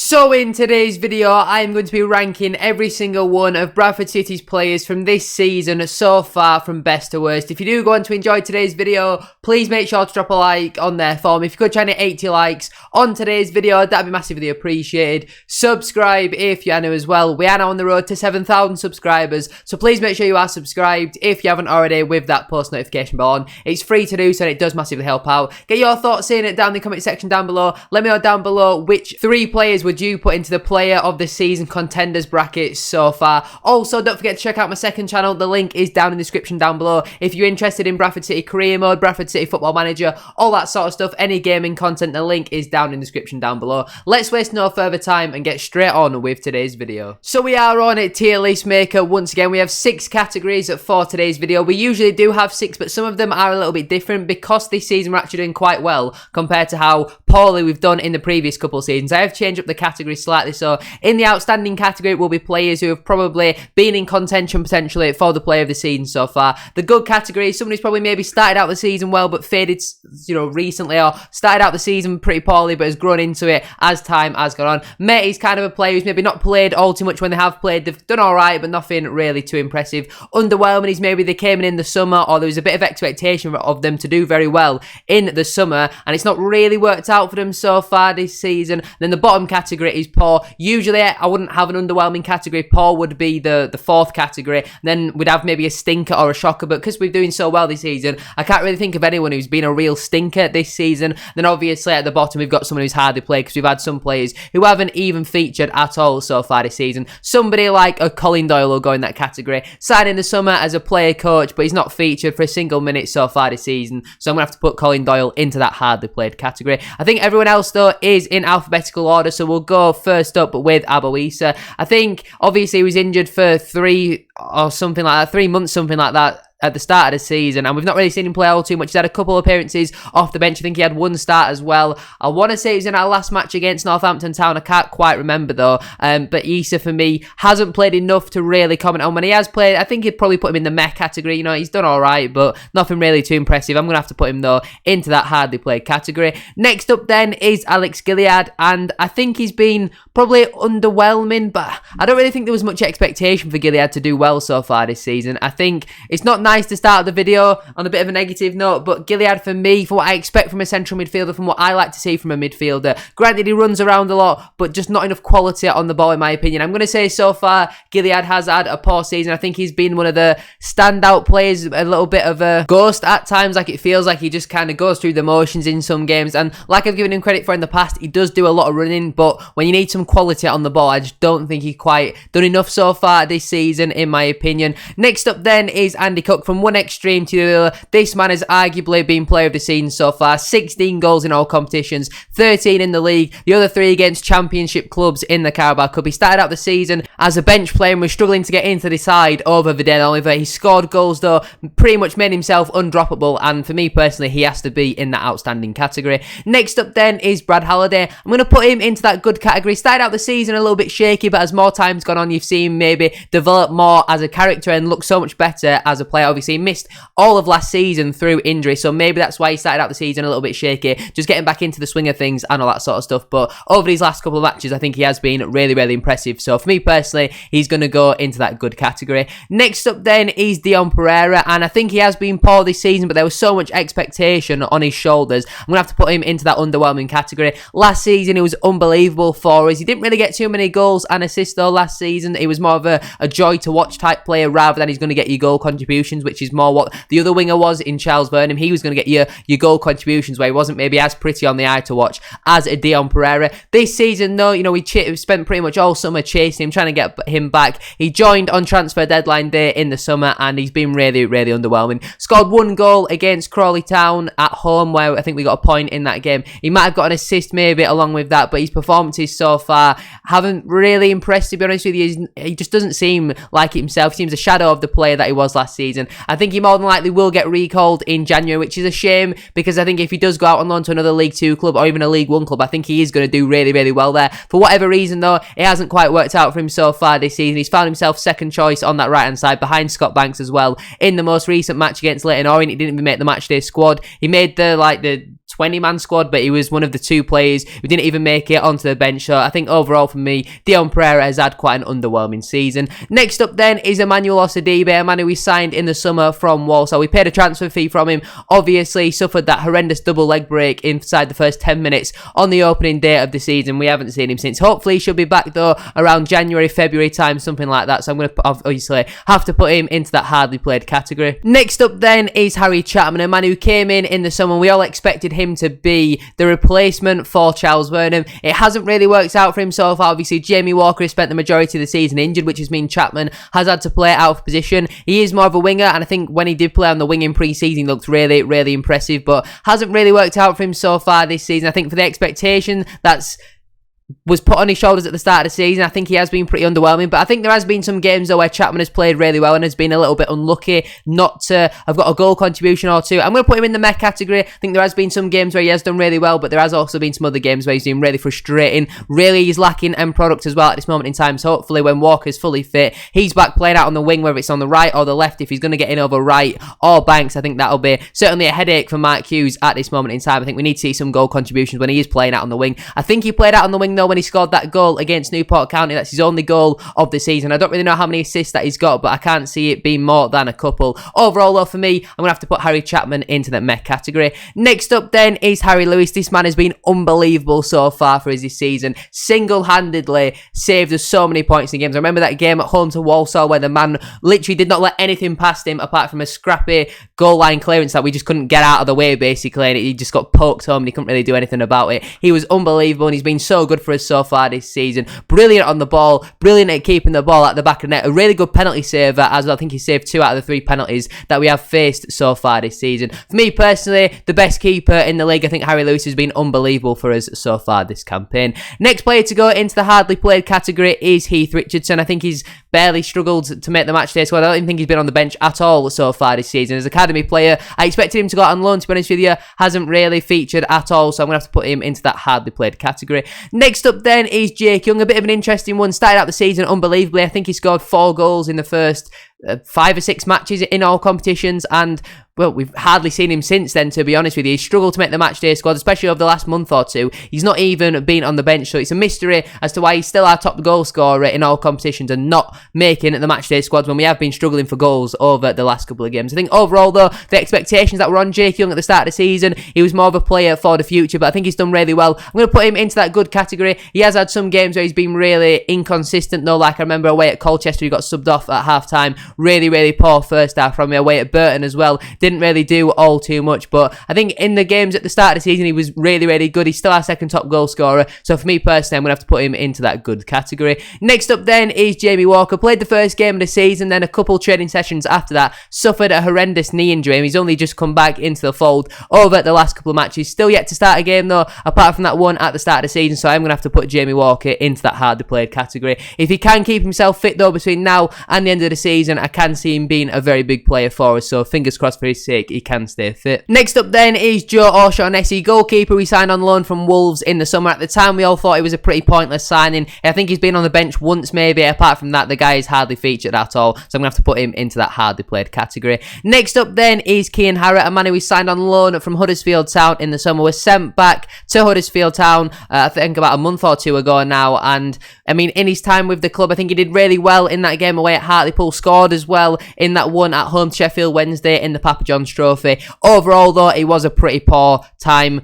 So in today's video, I am going to be ranking every single one of Bradford City's players from this season so far from best to worst. If you do go on to enjoy today's video, please make sure to drop a like on there for me. If you could try and hit 80 likes on today's video, that'd be massively appreciated. Subscribe if you are new as well. We are now on the road to 7,000 subscribers, so please make sure you are subscribed if you haven't already with that post notification bell on. It's free to do so and it does massively help out. Get your thoughts in it down in the comment section down below. Let me know down below which 3 players would you put into the player of the season contenders bracket so far. Also, don't forget to check out my second channel. The link is down in the description down below. If you're interested in Bradford City career mode, Bradford City football manager, all that sort of stuff, any gaming content, the link is down in the description down below. Let's waste no further time and get straight on with today's video. So we are on a tier list maker once again. We have 6 categories for today's video. We usually do have 6, but some of them are a little bit different because this season we're actually doing quite well compared to how poorly we've done in the previous couple of seasons. I have changed up the category slightly, so in the outstanding category will be players who have probably been in contention potentially for the player of the season so far. The good category is someone who's probably maybe started out the season well but faded, recently, or started out the season pretty poorly but has grown into it as time has gone on. Mate is kind of a player who's maybe not played all too much when they have played. They've done alright but nothing really too impressive. Underwhelming is maybe they came in the summer, or there was a bit of expectation of them to do very well in the summer and it's not really worked out for them so far this season. Then the bottom category is poor. Usually I wouldn't have an underwhelming category. Poor would be the 4th category. Then we'd have maybe a stinker or a shocker, but because we're doing so well this season, I can't really think of anyone who's been a real stinker this season. Then obviously at the bottom we've got someone who's hardly played because we've had some players who haven't even featured at all so far this season. Somebody like a Colin Doyle will go in that category. Signed in the summer as a player coach, but he's not featured for a single minute so far this season, so I'm going to have to put Colin Doyle into that hardly played category. I think everyone else though is in alphabetical order, so we'll go first up with Aboisa. I think obviously he was injured for 3 months, something like that, at the start of the season, and we've not really seen him play all too much. He's had a couple of appearances off the bench. I think he had 1 start as well. I want to say it was in our last match against Northampton Town. I can't quite remember though. But Issa for me hasn't played enough to really comment on. When he has played, I think he'd probably put him in the meh category. He's done all right, but nothing really too impressive. I'm going to have to put him though into that hardly played category. Next up then is Alex Gilead, and I think he's been probably underwhelming, but I don't really think there was much expectation for Gilead to do well so far this season. I think it's not nice to start the video on a bit of a negative note, but Gilead for me, for what I expect from a central midfielder, from what I like to see from a midfielder, granted he runs around a lot, but just not enough quality on the ball in my opinion. I'm going to say so far Gilead has had a poor season. I think he's been one of the standout players, a little bit of a ghost at times. Like, it feels like he just kind of goes through the motions in some games, and like I've given him credit for in the past, he does do a lot of running, but when you need some quality on the ball, I just don't think he's quite done enough so far this season in my opinion. Next up then is Andy Cook. From one extreme to the other, this man has arguably been player of the season so far. 16 goals in all competitions, 13 in the league, the other 3 against championship clubs in the Carabao Cup. He started out the season as a bench player and was struggling to get into the side over Vidal Oliver. He scored goals though, pretty much made himself undroppable, and for me personally he has to be in that outstanding category. Next up then is Brad Halliday. I'm going to put him into that good category. Started out the season a little bit shaky, but as more time's gone on, you've seen him maybe develop more as a character and look so much better as a player. Obviously he missed all of last season through injury, so maybe that's why he started out the season a little bit shaky, just getting back into the swing of things and all that sort of stuff. But over these last couple of matches, I think he has been really, really impressive. So for me personally, he's going to go into that good category. Next up then is Dion Pereira, and I think he has been poor this season, but there was so much expectation on his shoulders. I'm going to have to put him into that underwhelming category. Last season, he was unbelievable for us. He didn't really get too many goals and assists though last season. He was more of a joy to watch type player rather than he's going to get you goal contributions, which is more what the other winger was in Charles Burnham. He was going to get your goal contributions where he wasn't maybe as pretty on the eye to watch as a Dion Pereira. This season though, we spent pretty much all summer chasing him, trying to get him back. He joined on transfer deadline day in the summer and he's been really, really underwhelming. Scored 1 goal against Crawley Town at home where I think we got a point in that game. He might have got an assist maybe along with that, but his performances so far haven't really impressed, to be honest with you. He just doesn't seem like himself. He seems a shadow of the player that he was last season. I think he more than likely will get recalled in January, which is a shame because I think if he does go out on loan to another League 2 club or even a League 1 club, I think he is going to do really, really well there. For whatever reason though, it hasn't quite worked out for him so far this season. He's found himself second choice on that right hand side behind Scott Banks as well. In the most recent match against Leyton Orient, he didn't even make the matchday squad. He made the 20-man squad, but he was one of the 2 players who didn't even make it onto the bench. So I think overall for me, Dion Pereira has had quite an underwhelming season. Next up then is Emmanuel Osadibe, a man who we signed in the summer from Walsall. We paid a transfer fee from him. Obviously, he suffered that horrendous double leg break inside the first 10 minutes on the opening day of the season. We haven't seen him since. Hopefully, he should be back though around January, February time, something like that. So I'm going to obviously have to put him into that hardly played category. Next up then is Harry Chapman, a man who came in the summer. We all expected him to be the replacement for Charles Burnham. It hasn't really worked out for him so far. Obviously, Jamie Walker has spent the majority of the season injured, which has mean Chapman has had to play out of position. He is more of a winger, and I think when he did play on the wing in pre-season, he looked really, really impressive, but hasn't really worked out for him so far this season. I think for the expectation was put on his shoulders at the start of the season, I think he has been pretty underwhelming, but I think there has been some games though where Chapman has played really well and has been a little bit unlucky not to have got a goal contribution or 2. I'm going to put him in the meh category. I think there has been some games where he has done really well, but there has also been some other games where he's been really frustrating. Really, he's lacking end product as well at this moment in time, so hopefully when Walker's fully fit, he's back playing out on the wing, whether it's on the right or the left. If he's going to get in over right or Banks, I think that'll be certainly a headache for Mark Hughes at this moment in time. I think we need to see some goal contributions when he is playing out on the wing. I think he played out on the wing though when he scored that goal against Newport County. That's his only goal of the season. I don't really know how many assists that he's got, but I can't see it being more than a couple. Overall though, for me, I'm going to have to put Harry Chapman into the meh category. Next up then is Harry Lewis. This man has been unbelievable so far for us this season. Single-handedly saved us so many points in games. I remember that game at home to Walsall where the man literally did not let anything past him apart from a scrappy goal line clearance that we just couldn't get out of the way basically, and he just got poked home and he couldn't really do anything about it. He was unbelievable and he's been so good for us so far this season. Brilliant on the ball, brilliant at keeping the ball at the back of the net, a really good penalty saver as well. I think he saved 2 out of the 3 penalties that we have faced so far this season. For me personally, the best keeper in the league. I think Harry Lewis has been unbelievable for us so far this campaign. Next player to go into the hardly played category is Heath Richardson. I think he's barely struggled to make the match day squad. I don't even think he's been on the bench at all so far this season. As an academy player, I expected him to go out on loan, to be honest with you. Hasn't really featured at all, so I'm going to have to put him into that hardly played category. Next up then is Jake Young, a bit of an interesting one. Started out the season unbelievably. I think he scored 4 goals in the first 5 or 6 matches in all competitions, and well, we've hardly seen him since then, to be honest with you. He's struggled to make the matchday squad, especially over the last month or 2. He's not even been on the bench, so it's a mystery as to why he's still our top goal scorer in all competitions and not making the matchday squads when we have been struggling for goals over the last couple of games. I think overall, though, the expectations that were on Jake Young at the start of the season, he was more of a player for the future, but I think he's done really well. I'm going to put him into that good category. He has had some games where he's been really inconsistent, though, like I remember away at Colchester, he got subbed off at half-time. Really, really poor first half from me. Away at Burton as well, didn't really do all too much, but I think in the games at the start of the season he was really, really good. He's still our second top goal scorer, so for me personally I'm going to have to put him into that good category. Next up then is Jamie Walker. Played the first game of the season, then a couple training sessions after that, suffered a horrendous knee injury. He's only just come back into the fold over the last couple of matches. Still yet to start a game though, apart from that one at the start of the season, so I'm going to have to put Jamie Walker into that hardly played category. If he can keep himself fit though between now and the end of the season, I can see him being a very big player for us, so fingers crossed for his sake he can stay fit. Next up then is Joe O'Shaughnessy, goalkeeper we signed on loan from Wolves in the summer. At the time we all thought it was a pretty pointless signing. I think he's been on the bench once maybe. Apart from that, the guy is hardly featured at all, so I'm going to have to put him into that hardly played category. Next up then is Cian Harrett, a man who we signed on loan from Huddersfield Town in the summer. Was sent back to Huddersfield Town I think about a month or 2 ago now, and I mean in his time with the club I think he did really well in that game away at Hartlepool, scored as well in that one at home to Sheffield Wednesday in the Papa John's Trophy. Overall though, it was a pretty poor time.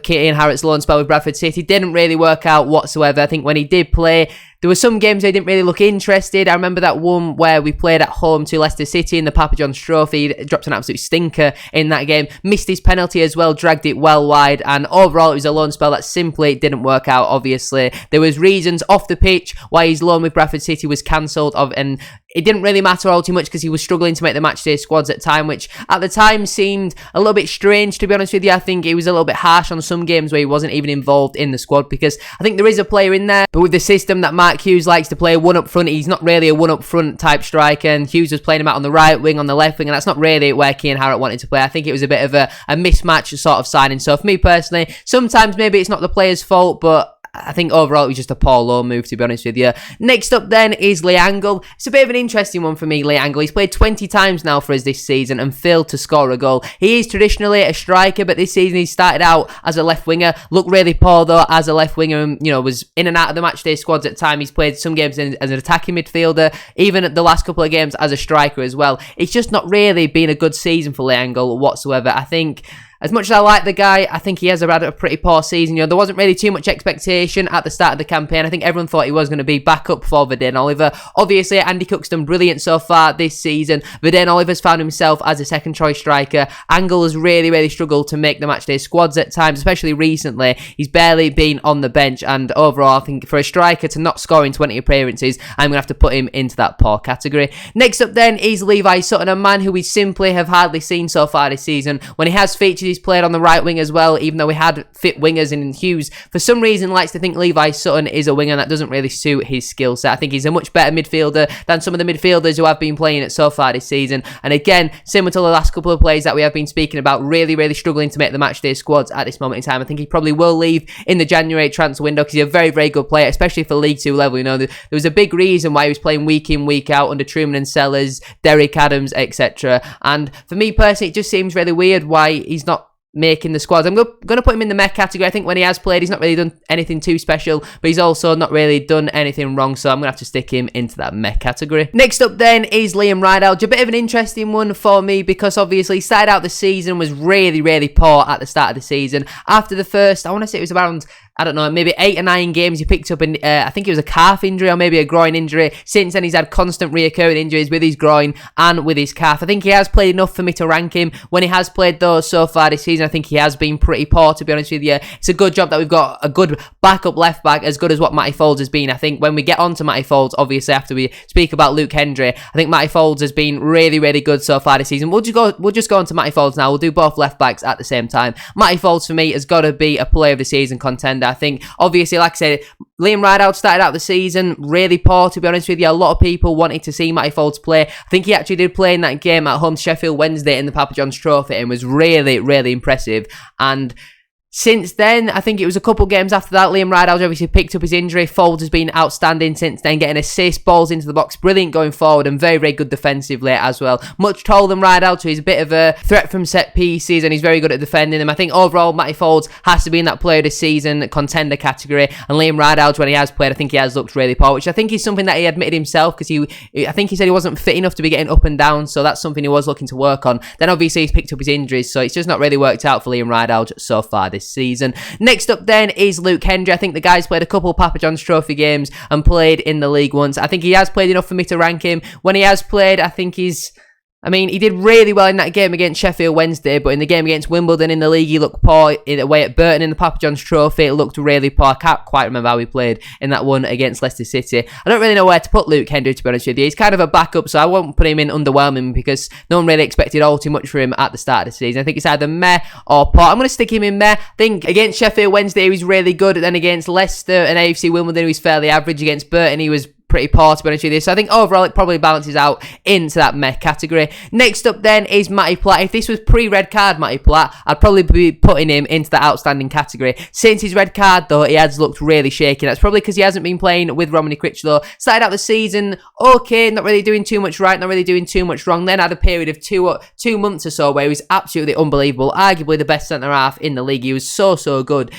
Cian Harrett's loan spell with Bradford City didn't really work out whatsoever. I think when he did play, there were some games they didn't really look interested. I remember that one where we played at home to Leicester City in the Papa John's Trophy. He dropped an absolute stinker in that game. Missed his penalty as well, dragged it well wide. And overall, it was a loan spell that simply didn't work out, obviously. There was reasons off the pitch why his loan with Bradford City was cancelled. And it didn't really matter all too much because he was struggling to make the matchday squads at time, which at the time seemed a little bit strange, to be honest with you. I think it was a little bit harsh on some games where he wasn't even involved in the squad, because I think there is a player in there, but with the system that Mark Hughes likes to play, one up front, he's not really a one up front type striker, and Hughes was playing him out on the right wing, on the left wing, and that's not really where Cian Harrett wanted to play. I think it was a bit of a mismatch sort of signing. So for me personally, sometimes maybe it's not the player's fault, but I think overall it was just a poor loan move, to be honest with you. Next up then is Lee Angle. It's a bit of an interesting one for me, Lee Angle. He's played 20 times now for us this season and failed to score a goal. He is traditionally a striker, but this season he started out as a left winger. Looked really poor though as a left winger, and was in and out of the matchday squads at times. He's played some games as an attacking midfielder, even at the last couple of games as a striker as well. It's just not really been a good season for Lee Angle whatsoever. I think, as much as I like the guy, I think he has had a pretty poor season. There wasn't really too much expectation at the start of the campaign. I think everyone thought he was going to be back up for Verdane Oliver. Obviously, Andy Cook's done brilliant so far this season. Verdane Oliver's found himself as a second choice striker. Angle has really, really struggled to make the matchday squads at times, especially recently. He's barely been on the bench, and overall, I think for a striker to not score in 20 appearances, I'm going to have to put him into that poor category. Next up then is Levi Sutton, a man who we simply have hardly seen so far this season. When he has featured, he's played on the right wing as well, even though we had fit wingers in Hughes. For some reason, likes to think Levi Sutton is a winger, and that doesn't really suit his skill set. I think he's a much better midfielder than some of the midfielders who have been playing it so far this season. And again, similar to the last couple of players that we have been speaking about, really, really struggling to make the matchday squads at this moment in time. I think he probably will leave in the January transfer window because he's a very, very good player, especially for League 2 level. There was a big reason why he was playing week in, week out under Truman and Sellers, Derek Adams, etc. And for me personally, it just seems really weird why he's not making the squads. I'm going to put him in the meh category. I think when he has played, he's not really done anything too special, but he's also not really done anything wrong, so I'm going to have to stick him into that meh category. Next up then is Liam Ridehalgh. A bit of an interesting one for me because obviously he started out the season, was really, really poor at the start of the season. After the first, I want to say it was around, I don't know, maybe 8 or 9 games, he picked up I think it was a calf injury or maybe a groin injury. Since then, he's had constant reoccurring injuries with his groin and with his calf. I think he has played enough for me to rank him. When he has played those so far this season, I think he has been pretty poor, to be honest with you. It's a good job that we've got a good backup left back, as good as what Matty Folds has been. I think when we get on to Matty Folds, obviously after we speak about Luke Hendry, I think Matty Folds has been really, really good so far this season. We'll just go on to Matty Folds now. We'll do both left backs at the same time. Matty Folds for me has got to be a player of the season contender. I think obviously, like I said, Liam Ridehalgh started out the season really poor, to be honest with you. A lot of people wanted to see Matty Folds play. I think he actually did play in that game at home to Sheffield Wednesday in the Papa John's Trophy and was really, really impressive. And since then, I think it was a couple games after that, Liam Ridehalgh obviously picked up his injury. Folds has been outstanding since then, getting assists, balls into the box, brilliant going forward, and very, very good defensively as well. Much taller than Ridehalgh, so he's a bit of a threat from set pieces, and he's very good at defending them. I think overall, Matty Folds has to be in that player of the season contender category, and Liam Ridehalgh, when he has played, I think he has looked really poor, which I think is something that he admitted himself, because I think he said he wasn't fit enough to be getting up and down, so that's something he was looking to work on. Then obviously he's picked up his injuries, so it's just not really worked out for Liam Ridehalgh so far this season. Next up then is Luke Hendry. I think the guy's played a couple of Papa John's Trophy games and played in the league once. I think he has played enough for me to rank him. When he has played, I think he did really well in that game against Sheffield Wednesday, but in the game against Wimbledon in the league, he looked poor. Away at Burton in the Papa John's Trophy, it looked really poor. I can't quite remember how he played in that one against Leicester City. I don't really know where to put Luke Hendry, to be honest with you. He's kind of a backup, so I won't put him in underwhelming because no one really expected all too much for him at the start of the season. I think it's either meh or poor. I'm going to stick him in meh. I think against Sheffield Wednesday, he was really good. Then against Leicester and AFC Wimbledon, he was fairly average. Against Burton, he was pretty poor, to be honest with you. So I think overall it probably balances out into that meh category. Next up then is Matty Platt. If this was pre-red card Matty Platt, I'd probably be putting him into the outstanding category. Since his red card though, he has looked really shaky. That's probably because he hasn't been playing with Romany Critchlow. Started out the season okay, not really doing too much right, not really doing too much wrong. Then had a period of two months or so where he was absolutely unbelievable. Arguably the best centre-half in the league. He was so good.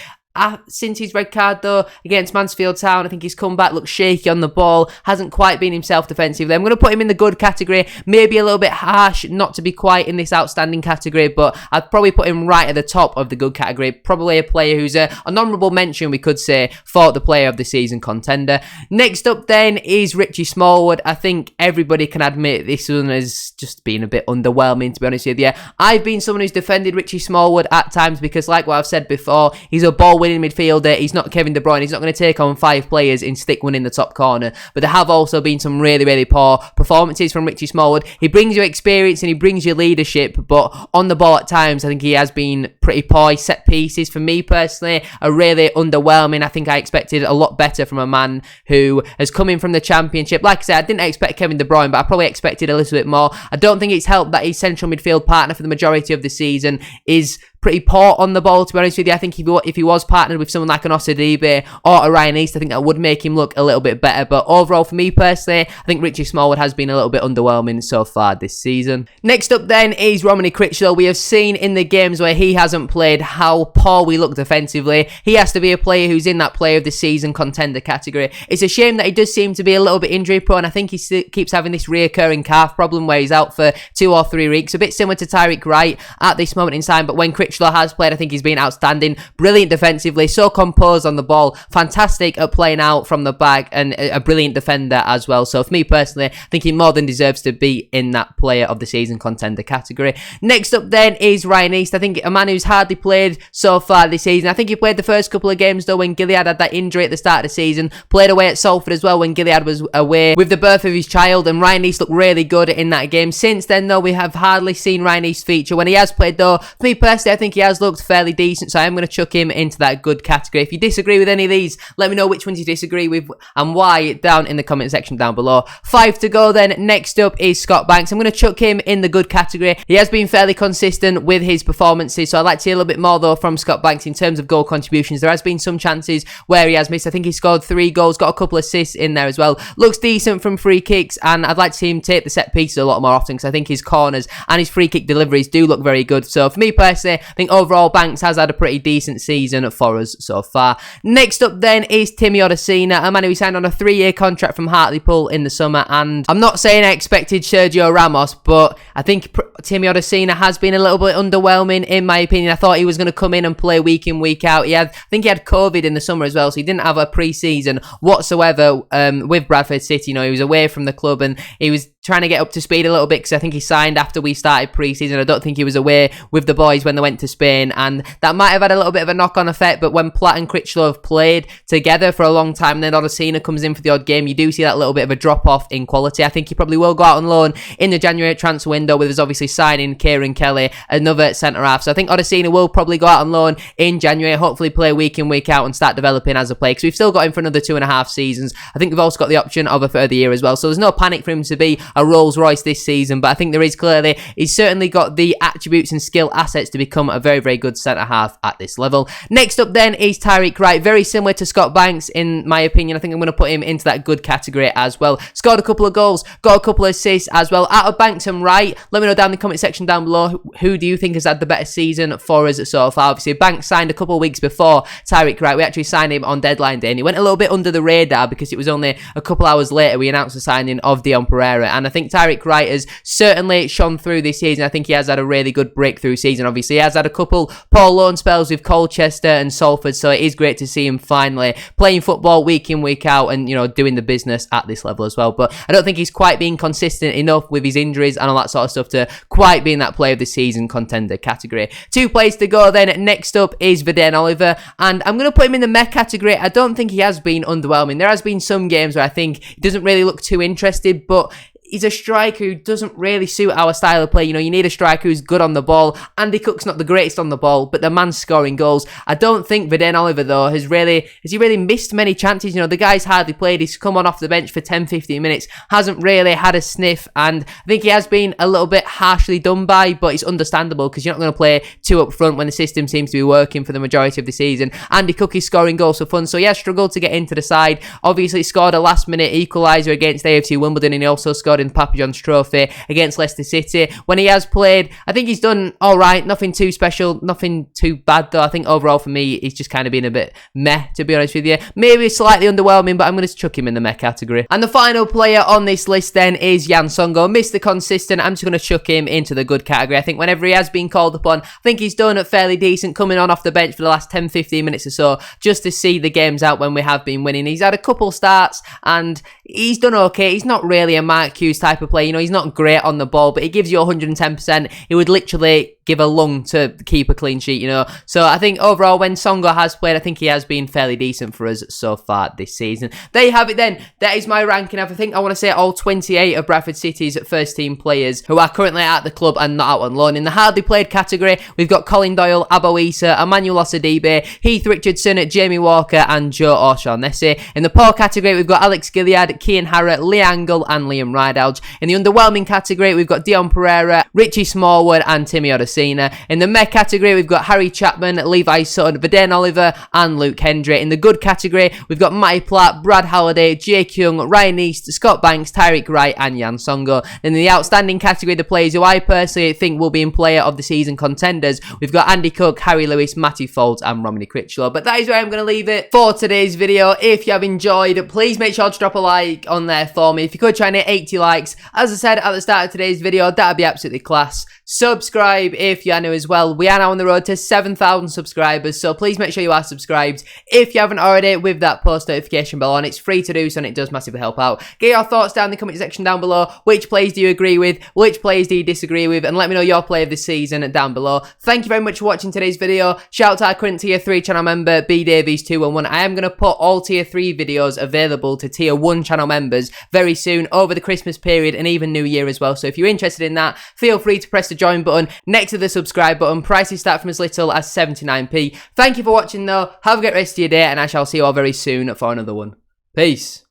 Since his red card though against Mansfield Town, I think he's come back, looks shaky on the ball, hasn't quite been himself defensively. I'm going to put him in the good category, maybe a little bit harsh not to be quite in this outstanding category, but I'd probably put him right at the top of the good category. Probably a player who's an honourable mention, we could say, for the player of the season contender. Next up then is Richie Smallwood. I think everybody can admit this one has just been a bit underwhelming, to be honest with you. I've been someone who's defended Richie Smallwood at times because, like what I've said before, he's a ball winning midfielder. He's not Kevin De Bruyne. He's not going to take on 5 players and stick one in the top corner. But there have also been some really, really poor performances from Richie Smallwood. He brings you experience and he brings you leadership, but on the ball at times, I think he has been pretty poor. His set pieces, for me personally, are really underwhelming. I think I expected a lot better from a man who has come in from the Championship. Like I said, I didn't expect Kevin De Bruyne, but I probably expected a little bit more. I don't think it's helped that his central midfield partner for the majority of the season is pretty poor on the ball, to be honest with you. I think if he was partnered with someone like an Osadibe or a Ryan East, I think that would make him look a little bit better. But overall, for me personally, I think Richie Smallwood has been a little bit underwhelming so far this season. Next up then is Romany Critchlow. We have seen in the games where he hasn't played how poor we look defensively. He has to be a player who's in that player of the season contender category. It's a shame that he does seem to be a little bit injury prone. I think he keeps having this reoccurring calf problem where he's out for 2 or 3 weeks. A bit similar to Tyreek Wright at this moment in time, but when Critchlow has played, I think he's been outstanding. Brilliant defensively, so composed on the ball, fantastic at playing out from the back, and a brilliant defender as well. So for me personally, I think he more than deserves to be in that player of the season contender category. Next up then is Ryan East. I think a man who's hardly played so far this season. I think he played the first couple of games though when Gilead had that injury at the start of the season. Played away at Salford as well when Gilead was away with the birth of his child, and Ryan East looked really good in that game. Since then though, we have hardly seen Ryan East feature. When he has played though, for me personally, I think he has looked fairly decent, so I am going to chuck him into that good category. If you disagree with any of these, let me know which ones you disagree with and why down in the comment section down below. 5 to go then. Next up is Scott Banks. I'm going to chuck him in the good category. He has been fairly consistent with his performances, so I'd like to hear a little bit more though from Scott Banks in terms of goal contributions. There has been some chances where he has missed. I think he scored 3 goals, got a couple of assists in there as well. Looks decent from free kicks, and I'd like to see him take the set pieces a lot more often because I think his corners and his free kick deliveries do look very good. So for me personally, I think overall Banks has had a pretty decent season for us so far. Next up then is Timmy Odesina, a man who signed on a 3-year contract from Hartlepool in the summer, and I'm not saying I expected Sergio Ramos, but I think Timmy Odesina has been a little bit underwhelming in my opinion. I thought he was going to come in and play week in, week out. I think he had COVID in the summer as well, so he didn't have a pre-season whatsoever with Bradford City. You know, he was away from the club and he was trying to get up to speed a little bit because I think he signed after we started pre-season. I don't think he was away with the boys when they went to Spain, and that might have had a little bit of a knock-on effect. But when Platt and Critchlow have played together for a long time, and then Odesina comes in for the odd game, you do see that little bit of a drop-off in quality. I think he probably will go out on loan in the January transfer window, with us obviously signing Kieran Kelly, another centre-half. So I think Odesina will probably go out on loan in January, hopefully play week in, week out and start developing as a player, because we've still got him for another 2.5 seasons. I think we've also got the option of a further year as well, so there's no panic for him to be a Rolls Royce this season, but I think there is clearly, he's certainly got the attributes and skill assets to become a very, very good centre-half at this level. Next up then is Tyreek Wright, very similar to Scott Banks in my opinion. I think I'm going to put him into that good category as well. Scored a couple of goals, got a couple of assists as well. Out of Banks and Wright, let me know down in the comment section down below, who do you think has had the better season for us so far? Obviously, Banks signed a couple of weeks before Tyreek Wright. We actually signed him on deadline day, and he went a little bit under the radar because it was only a couple hours later we announced the signing of Dion Pereira, and I think Tyreek Wright has certainly shone through this season. I think he has had a really good breakthrough season. Obviously, he has had a couple poor loan spells with Colchester and Salford, so it is great to see him finally playing football week in, week out, and, you know, doing the business at this level as well. But I don't think he's quite been consistent enough with his injuries and all that sort of stuff to quite be in that player of the season contender category. 2 players to go then. Next up is Vadaine Oliver, and I'm going to put him in the meh category. I don't think he has been underwhelming. There has been some games where I think he doesn't really look too interested, but he's a striker who doesn't really suit our style of play. You know, you need a striker who's good on the ball. Andy Cook's not the greatest on the ball, but the man's scoring goals. I don't think Vadaine Oliver, though, has he really missed many chances. You know, the guy's hardly played. He's come on off the bench for 10-15 minutes, hasn't really had a sniff, and I think he has been a little bit harshly done by, but it's understandable because you're not going to play 2 up front when the system seems to be working for the majority of the season. Andy Cook is scoring goals for fun, so he has struggled to get into the side. Obviously, scored a last-minute equaliser against AFC Wimbledon, and he also scored in Papa John's Trophy against Leicester City. When he has played, I think he's done alright, nothing too special, nothing too bad though. I think overall for me, he's just kind of been a bit meh, to be honest with you. Maybe slightly underwhelming, but I'm going to chuck him in the meh category. And the final player on this list then is Jan Songo. Mr. Consistent, I'm just going to chuck him into the good category. I think whenever he has been called upon, I think he's done it fairly decent, coming on off the bench for the last 10-15 minutes or so, just to see the games out when we have been winning. He's had a couple starts, and he's done okay. He's not really a Mark Hughes type of player. You know, he's not great on the ball, but he gives you 110%. He would literally give a lung to keep a clean sheet, you know. So I think overall, when Songo has played, I think he has been fairly decent for us so far this season. There you have it then. That is my ranking. I think I want to say all 28 of Bradford City's first team players who are currently at the club and not out on loan. In the hardly played category, we've got Colin Doyle, Abo Issa, Emmanuel Osadibe, Heath Richardson, Jamie Walker and Joe O'Shaughnessy. In the poor category, we've got Alex Gilead, Cian Harrott, Lee Angle and Liam Ryder. Videlge. In the underwhelming category, we've got Dion Pereira, Richie Smallwood, and Timmy Odesina. In the meh category, we've got Harry Chapman, Levi Sutton, Verdane Oliver, and Luke Hendry. In the good category, we've got Matty Platt, Brad Halliday, Jake Young, Ryan East, Scott Banks, Tyreek Wright, and Jan Songo. Then in the outstanding category, the players who I personally think will be in player of the season contenders, we've got Andy Cook, Harry Lewis, Matty Folt, and Romney Critchlow. But that is where I'm going to leave it for today's video. If you have enjoyed, please make sure to drop a like on there for me. If you could try and hit 80 likes, as I said at the start of today's video, that'd be absolutely class. Subscribe if you are new as well. We are now on the road to 7,000 subscribers, so please make sure you are subscribed if you haven't already, with that post notification bell on. It's free to do so and it does massively help out. Get your thoughts down in the comment section down below. Which players do you agree with? Which players do you disagree with? And let me know your play of the season down below. Thank you very much for watching today's video. Shout out to our current tier 3 channel member B Davies 211. I am going to put all tier 3 videos available to tier 1 channel members very soon over the Christmas period and even New Year as well. So if you're interested in that, feel free to press the join button next to the subscribe button. Prices start from as little as 79p. Thank you for watching though. Have a great rest of your day and I shall see you all very soon for another one. Peace.